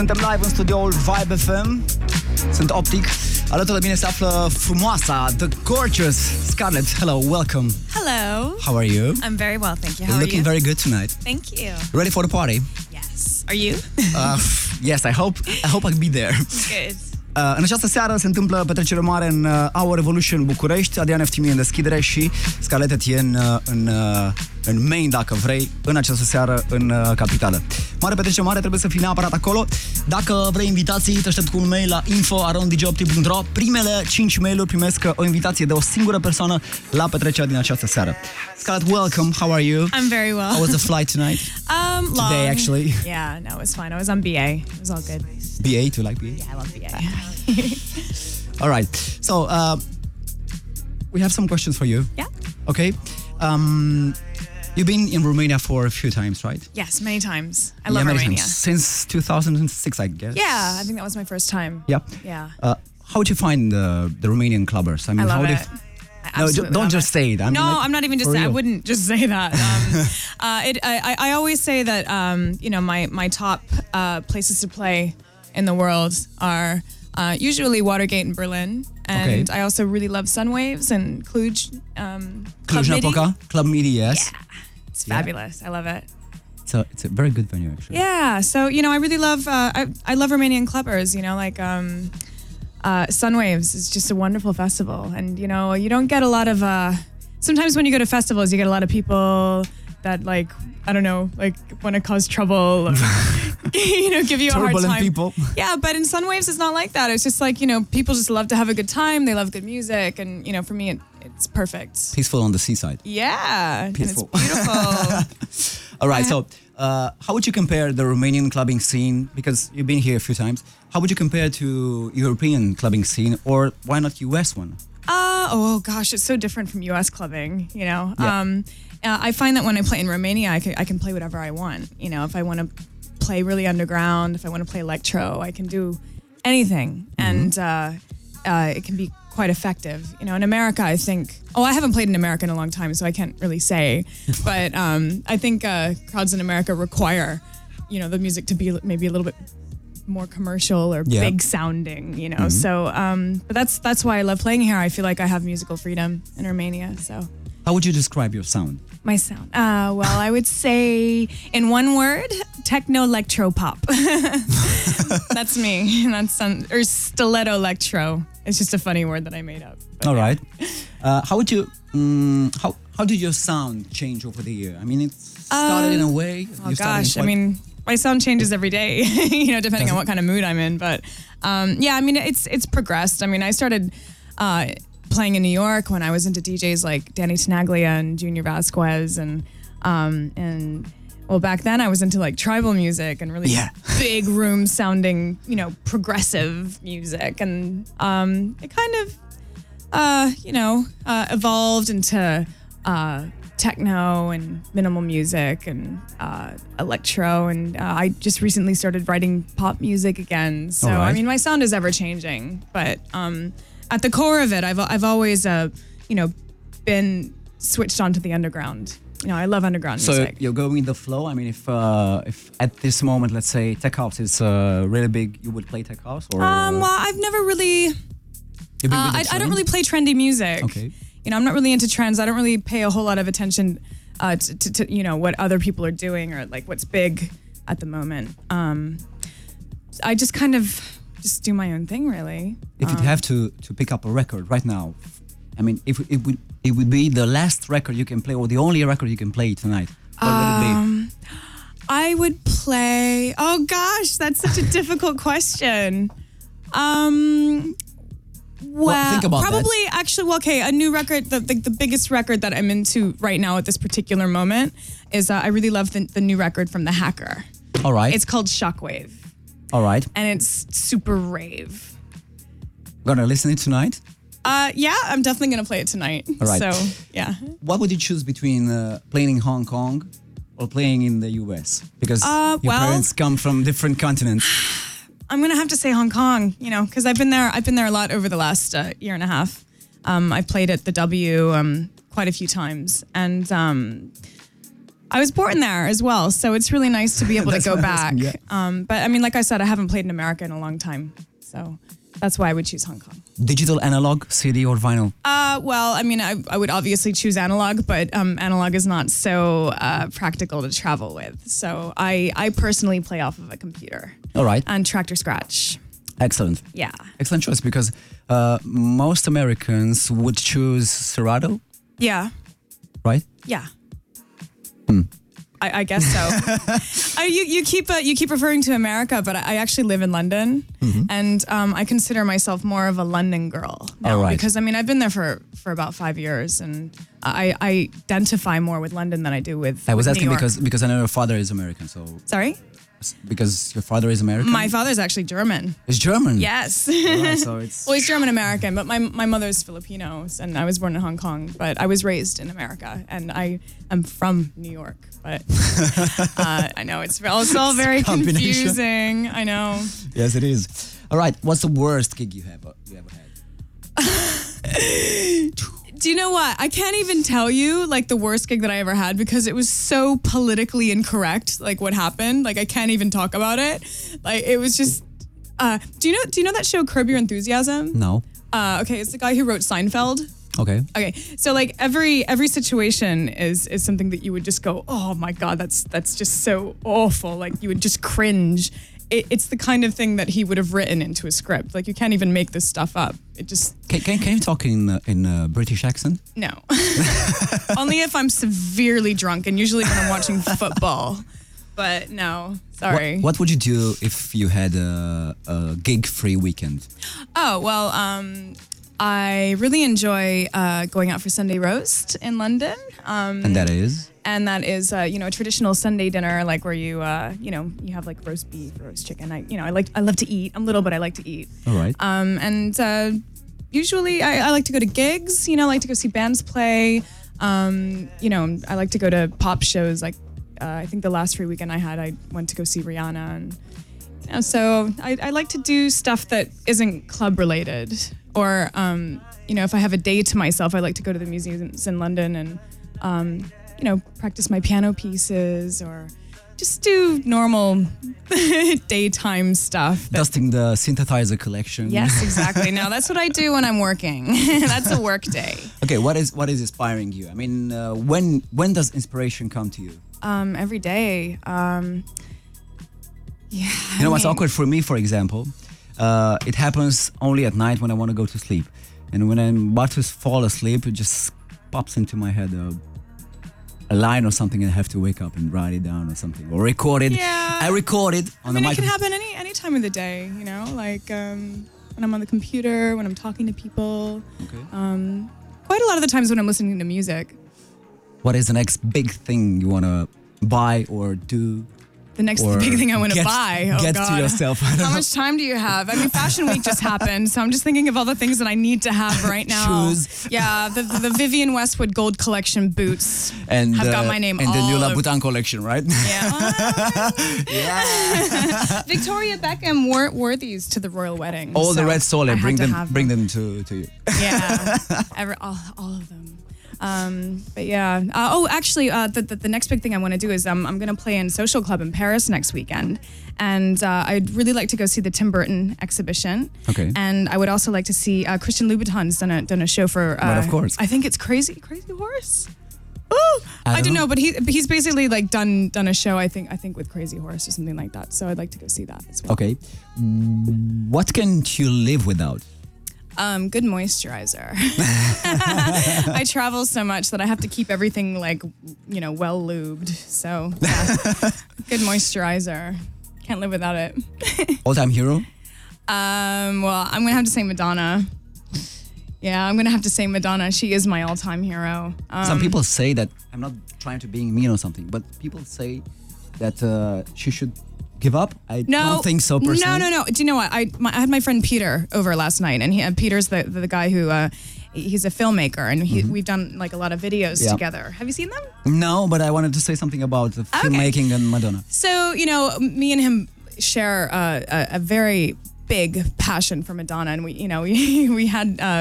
Suntem live în studioul Vibe FM. Sunt Optic. Alături de mine se află frumoasa, the gorgeous Scarlett. Hello, welcome. Hello. How are you? I'm very well, thank you. How You're are looking you? very good tonight. Thank you. Ready for the party? Yes. Are you? Yes, I hope I can be there. Good. În această seară se întâmplă petrecere mare în Our Revolution București, Adrian FTM în deschidere și Scarlett Etienne în main, dacă vrei, în această seară în capitală. Mare petrecere mare, trebuie să fii neapărat acolo. Dacă vrei invitații, te aștept cu un mail la info@djoptic.ro. Primele 5 mail-uri primesc o invitație de o singură persoană la petrecerea din această seară. Scarlett, welcome. How are you? I'm very well. How was the flight tonight? Long. Today, actually. Yeah, no, it was fine. I was on BA. It was all good. BA, do you like BA? Yeah, I love BA. All right. So, we have some questions for you. Yeah. Okay. You've been in Romania for a few times, right? Yes, many times. I love many Romania. times. Since 2006, I guess. Yeah, I think that was my first time. Yeah. Yeah. How would you find the Romanian clubbers? I mean, I love how it. No, Absolutely don't love just it. say it. I'm not even just saying. I wouldn't just say that. I always say that my top places to play in the world are usually Watergate and Berlin, and I also really love Sunwaves and Cluj. Cluj-Napoca, Club Midi, yes. Yeah, it's fabulous. I love it. It's a very good venue, actually. Yeah, so I really love I love Romanian clubbers. Sunwaves is just a wonderful festival, and you don't get a lot of. Sometimes when you go to festivals, you get a lot of people that want to cause trouble, or, give you a hard Turbulent time. people. Yeah, but in Sunwaves, it's not like that. It's just like people just love to have a good time. They love good music, and for me, it's perfect. Peaceful on the seaside. Yeah, Peaceful. And it's beautiful. All right, so how would you compare the Romanian clubbing scene, because you've been here a few times, how would you compare to European clubbing scene, or why not US one? Oh gosh, it's so different from US clubbing, Yeah. I find that when I play in Romania, I can play whatever I want. If I want to play really underground, if I want to play electro, I can do anything. And it can be quite effective. In America, I think, I haven't played in America in a long time, so I can't really say. But I think crowds in America require, the music to be maybe a little bit more commercial or big sounding, So, but that's why I love playing here. I feel like I have musical freedom in Romania. So, how would you describe your sound? My sound? Well, I would say in one word, techno electro pop. That's me. Or stiletto electro. It's just a funny word that I made up. But all right. How would you? How did your sound change over the year? I mean, it started in a way. Oh gosh, I mean, my sound changes every day. Depending on what kind of mood I'm in. But it's progressed. I mean, I started playing in New York when I was into DJs like Danny Tenaglia and Junior Vasquez, and back then I was into like tribal music and really big room sounding, progressive music, and it kind of evolved into techno and minimal music and electro, and I just recently started writing pop music again. So I mean, my sound is ever changing, but at the core of it, I've always been switched onto the underground. I love underground music. So you're going with the flow. I mean, if at this moment, let's say tech house is really big, you would play tech house, or well, I've never really. I don't really play trendy music. Okay. I'm not really into trends. I don't really pay a whole lot of attention to what other people are doing or like what's big at the moment. I just kind of do my own thing, really. If you'd have to pick up a record right now, I mean, if it would be the last record you can play, or the only record you can play tonight, what would it be? I would play. Oh gosh, that's such a difficult question. Well, think about probably that. Actually, a new record. The biggest record that I'm into right now at this particular moment is I really love the new record from The Hacker. All right. It's called Shockwave. All right. And it's super rave. Gonna listen it tonight? Yeah, I'm definitely gonna play it tonight. All right. So yeah. What would you choose between playing in Hong Kong or playing in the US? Because your parents come from different continents. I'm gonna have to say Hong Kong, because I've been there a lot over the last year and a half. I've played at the W quite a few times, and I was born there as well, so it's really nice to be able to go back. Yeah. But I mean, like I said, I haven't played in America in a long time, so that's why I would choose Hong Kong. Digital, analog, CD or vinyl? Well, I mean, I would obviously choose analog, but analog is not so practical to travel with. So I personally play off of a computer. All right. And Tractor Scratch. Excellent. Yeah. Excellent choice because most Americans would choose Serato, Yeah. right? Yeah. I guess so. You keep referring to America, but I actually live in London, and I consider myself more of a London girl now, All right. because I mean I've been there for about 5 years, and I identify more with London than I do with. I was with asking New York. because I know your father is American, so Sorry, because your father is American. my father's actually German. is German. Yes. All right, so it's Well, he's German American, but my mother's Filipino, and I was born in Hong Kong, but I was raised in America, and I am from New York. But I know it's all very combination. confusing. I know. yes, it is. All right, what's the worst gig you ever had? Do you know what? I can't even tell you like the worst gig that I ever had because it was so politically incorrect. Like what happened? Like I can't even talk about it. Like it was just. Do you know that show Curb Your Enthusiasm? No. Okay, it's the guy who wrote Seinfeld. Okay. Okay, so like every situation is something that you would just go, oh my god, that's just so awful. Like you would just cringe. It's the kind of thing that he would have written into a script. Like you can't even make this stuff up. It just Can you talk in a British accent? no. Only if I'm severely drunk, and usually when I'm watching football. But no, sorry. What would you do if you had a gig-free weekend? Oh well, I really enjoy going out for Sunday roast in London. And that is? And that is, a traditional Sunday dinner, like where you have like roast beef, roast chicken. I love to eat. I'm little, but I like to eat. All right. And usually I like to go to gigs. I like to go see bands play. I like to go to pop shows. Like I think the last free weekend I went to go see Rihanna, and so I like to do stuff that isn't club related. Or if I have a day to myself, I like to go to the museums in London and practice my piano pieces or just do normal daytime stuff. Dusting the synthesizer collection. Yes, exactly. No, that's what I do when I'm working. That's a work day. Okay, what is inspiring you? I mean, when does inspiration come to you? Every day. What's awkward for me, for example, it happens only at night when I want to go to sleep. And when I'm about to fall asleep, it just pops into my head a line or something, and I have to wake up and write it down or something, or record it. Yeah. I record it on the it mic. can happen any time of the day, like when I'm on the computer, when I'm talking to people. Okay. Quite a lot of the times when I'm listening to music. What is the next big thing you want to buy or do? The next big thing I want to buy. Oh, get God. to yourself. How much time do you have? I mean, Fashion Week just happened, so I'm just thinking of all the things that I need to have right now. Shoes. Yeah, the Vivienne Westwood Gold Collection boots And have got my name and all the new over. Louboutin collection, right? Yeah. Yeah. Victoria Beckham wore these to the royal wedding. All the so red sole, I had to have bring them to you. Yeah, all of them. But yeah. Actually, the next big thing I want to do is I'm going to play in Social Club in Paris next weekend, and I'd really like to go see the Tim Burton exhibition. Okay. And I would also like to see Christian Louboutin's done a show for. But of course. I think it's Crazy Horse. Ooh, I don't know, but he's basically like done a show. I think with Crazy Horse or something like that. So I'd like to go see that as well. Okay. What can't you live without? Good moisturizer. I travel so much that I have to keep everything well lubed. So yeah. Good moisturizer. Can't live without it. All-time hero? Well, I'm gonna have to say Madonna. Yeah, I'm gonna have to say Madonna. She is my all-time hero. Some people say that, I'm not trying to be mean or something, but people say that she should give up. I don't think so personally. No. Do you know what? I had my friend Peter over last night, and Peter's the guy who he's a filmmaker, and we've done like a lot of videos together. Have you seen them? No, but I wanted to say something about the filmmaking and Madonna. So me and him share a very big passion for Madonna, and we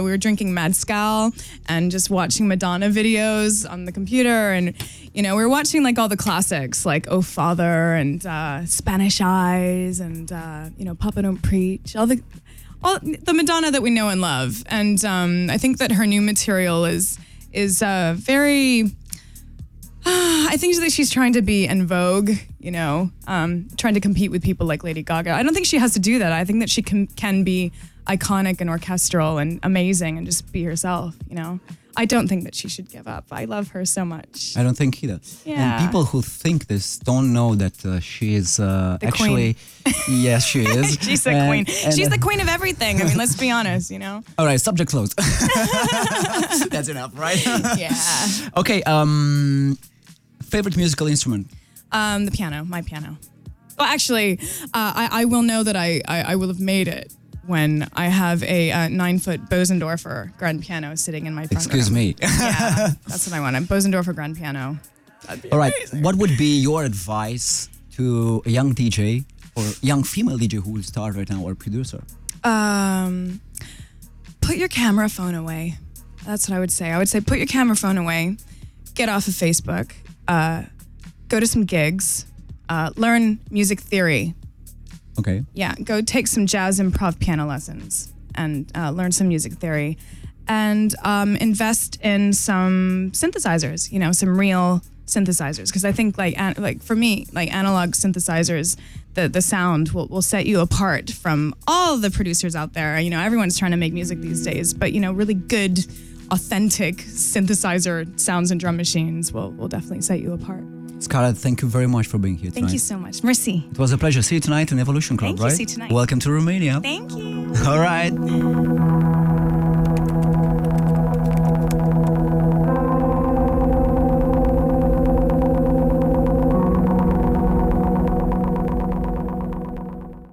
were drinking Mezcal and just watching Madonna videos on the computer, and we were watching like all the classics like Oh Father and Spanish Eyes and Papa Don't Preach, all the Madonna that we know and love. And I think that her new material is very. I think that she's trying to be en vogue, trying to compete with people like Lady Gaga. I don't think she has to do that. I think that she can be iconic and orchestral and amazing and just be herself, I don't think that she should give up. I love her so much. I don't think either. Yeah. And people who think this don't know that she is actually... queen. Yes, she is. She's the queen. She's the queen of everything. I mean, let's be honest, All right, subject closed. That's enough, right? Yeah. Okay, favorite musical instrument? The piano, my piano. Well, actually, I will know that I will have made it when I have a 9-foot Bosendorfer grand piano sitting in my front Excuse room. me. Yeah, that's what I want. A Bosendorfer grand piano. All right, amazing. what would be your advice to a young DJ or young female DJ who will start right now or producer? Put your camera phone away. That's what I would say. I would say put your camera phone away, get off of Facebook, go to some gigs, learn music theory. Okay. Yeah, go take some jazz improv piano lessons and learn some music theory, and invest in some synthesizers. Some real synthesizers, because I think like for me, like analog synthesizers, the sound will set you apart from all the producers out there. Everyone's trying to make music these days, but really good, authentic synthesizer sounds and drum machines will definitely set you apart. Scarlett, thank you very much for being here tonight. Thank you so much. Merci. It was a pleasure. See you tonight in Evolution Club, Thank you. right? See you tonight. Welcome to Romania. Thank you. All right.